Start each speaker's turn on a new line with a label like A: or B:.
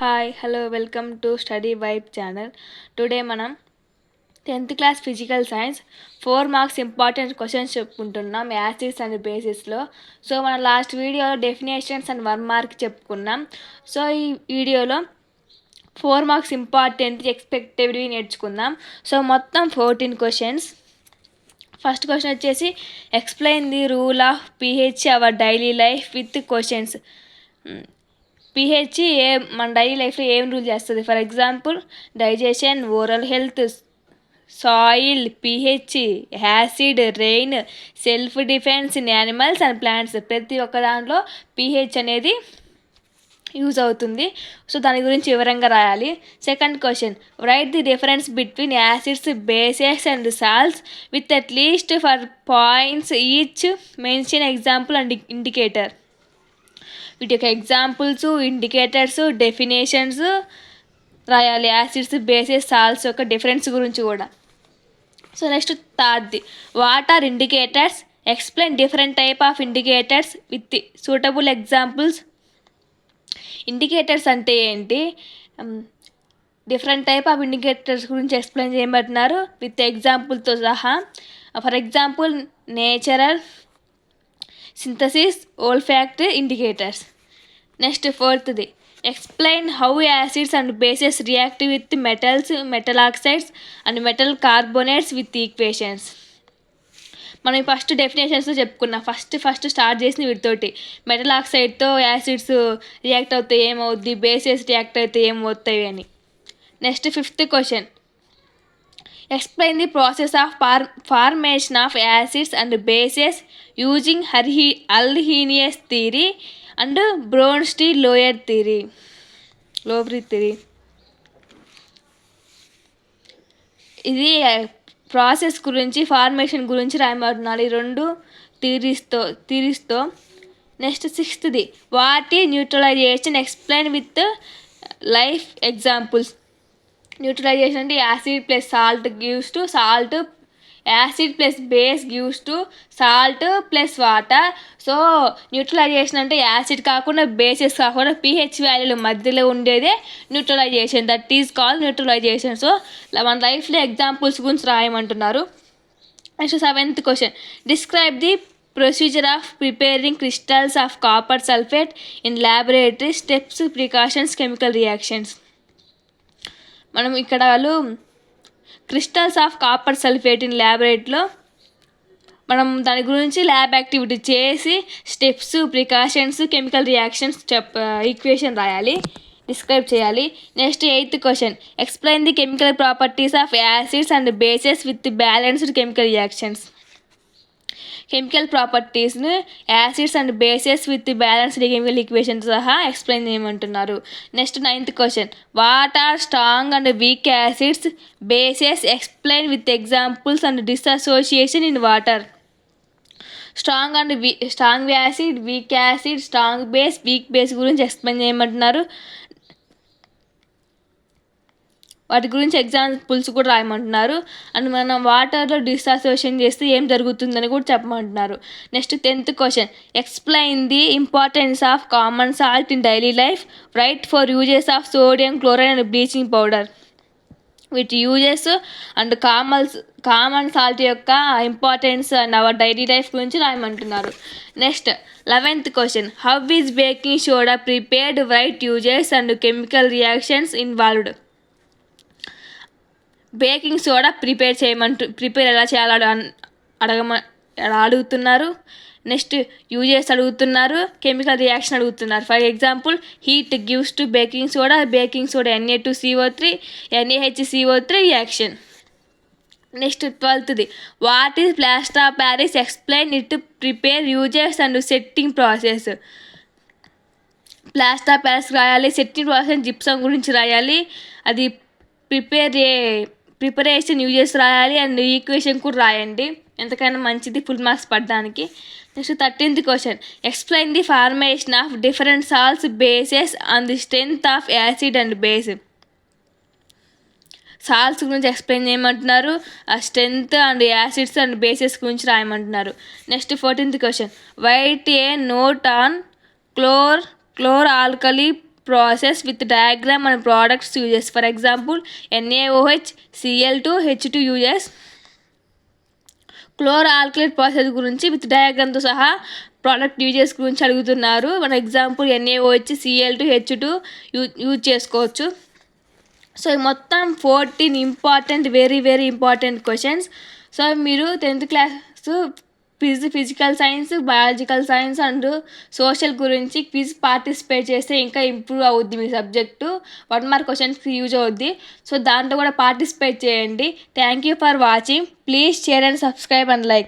A: Hi hello welcome to study vibe channel. Today మనం 10th class physical science 4 marks important questions చెప్పుకుంటున్నాం acids and బేసిస్లో. So మన last వీడియోలో definitions and 1 mark చెప్పుకున్నాం. So ఈ వీడియోలో 4 మార్క్స్ ఇంపార్టెంట్ ఎక్స్పెక్టెడ్వి నేర్చుకుందాం. సో మొత్తం 14 క్వశ్చన్స్. ఫస్ట్ క్వశ్చన్ వచ్చేసి explain the role of pH our daily life with questions. pH మన డైలీ లైఫ్లో ఏం రూల్ చేస్తుంది? For example digestion, oral health, soil, pH, acid, rain, self defence in animals and plants. ప్రతి ఒక్క దాంట్లో pH అనేది use అవుతుంది. సో దాని గురించి వివరంగా రాయాలి. Second question write the difference between acids, bases and salts with at least four points each. Mention example and indicator. వీటి యొక్క ఎగ్జాంపుల్స్, ఇండికేటర్స్, డెఫినేషన్స్ రాయాలి. యాసిడ్స్, బేసెస్, సాల్ట్స్ యొక్క డిఫరెన్స్ గురించి కూడా. సో నెక్స్ట్ థర్డ్ది what are indicators? Explain different type of indicators with suitable examples. Indicators అంటే ఏంటి, different type of indicators గురించి ఎక్స్ప్లెయిన్ చేయమంటున్నారు విత్ ఎగ్జాంపుల్తో సహా. For example natural, synthesis, olfactory indicators. Next ఫోర్త్ది explain how acids and bases react with metals, metal oxides and metal carbonates with equations. మనం first డెఫినేషన్స్తో చెప్పుకున్నాం. First start చేసిన వీటితోటి. Metal ఆక్సైడ్తో acids react అవుతే ఏమవుద్ది, బేసెస్ రియాక్ట్ అయితే ఏమవుతాయి అని. Next fifth question explain the process of formation of acids and bases using Arrhenius theory and Bronsted Lowry theory. ఇది ప్రాసెస్ గురించి, ఫార్మేషన్ గురించి రాయమంటున్నారు ఈ రెండు థియరీస్తో. నెక్స్ట్ సిక్స్త్ది what is neutralization? Explain with life examples. Neutralization అంటే acid plus salt gives to salt, acid plus base gives to salt plus water. So neutralization అంటే యాసిడ్ కాకుండా, బేసెస్ కాకుండా pH వాల్యూల మధ్యలో ఉండేదే neutralization. That is called neutralization. So మన లైఫ్లో examples గురించి రాయమంటున్నారు. Next seventh question describe the procedure of preparing crystals of copper sulphate in laboratory, steps, precautions, chemical reactions. మనం ఇక్కడ వాళ్ళు crystals of copper sulphate in ల్యాబొరేటరీలో మనం దాని గురించి ల్యాబ్ యాక్టివిటీ చేసి steps, precautions, chemical reactions equation రాయాలి, డిస్క్రైబ్ చేయాలి. Next eighth question explain the chemical properties of acids and bases with balanced chemical reactions. Chemical ప్రాపర్టీస్ని acids and bases with balanced chemical equation సహా explain చేయమంటున్నారు. Next ninth question what are strong and weak acids, bases? Explain with examples and dissociation in water. Strong acid, weak acid, strong base, weak base గురించి explain చేయమంటున్నారు. వాటి గురించి examples కూడా రాయమంటున్నారు. And మనం వాటర్లో డిస్అసోసియేషన్ చేస్తే ఏం జరుగుతుందని కూడా చెప్పమంటున్నారు. Next 10th question explain the importance of common salt in daily life. Write four uses of sodium chloride and bleaching powder. వీటి యూజెస్ అండ్ కామన్ సాల్ట్ యొక్క importance and our daily life గురించి రాయమంటున్నారు. Next 11th question how is baking soda prepared. Write uses and chemical reactions involved. Baking soda prepare ఎలా చేయాలో అడుగుతున్నారు. Next uses అడుగుతున్నారు, chemical reaction అడుగుతున్నారు. For example heat gives to baking soda, baking soda Na2CO3, NaHCO3 reaction. Next 12th what is plaster of Paris? Explain it, prepare, uses and setting process. Plaster of Paris రాయాలి, setting process gypsum గురించి రాయాలి, అది preparation uses రాయాలి and equation కూడా రాయండి, ఎంతకైనా మంచిది full marks పడడానికి. Next 13th question explain the formation of different salts, bases and the strength of acid and base. Salts గురించి ఎక్స్ప్లెయిన్ చేయమంటున్నారు, ఆ strength and acids and bases గురించి రాయమంటున్నారు. Next 14th question write a note on chlor alkali process with diagram and products uses. For example NaOH, Cl2, H2 uses. Chlor alkali process గురించి with డయాగ్రామ్తో సహా product uses గురించి అడుగుతున్నారు. మన example NaOH, Cl2, H2 use చేసుకోవచ్చు. సో మొత్తం 14 important, very very important questions. So మీరు 10th class physical science, biological science and social గురించి క్విజ్ పార్టిసిపేట్ చేస్తే ఇంకా ఇంప్రూవ్ అవుద్ది మీ సబ్జెక్టు. 1 మార్క్ క్వశ్చన్స్కి యూజ్ అవుద్ది. సో దాంట్లో కూడా పార్టిసిపేట్ చేయండి. Thank you for watching. Please share and subscribe and like.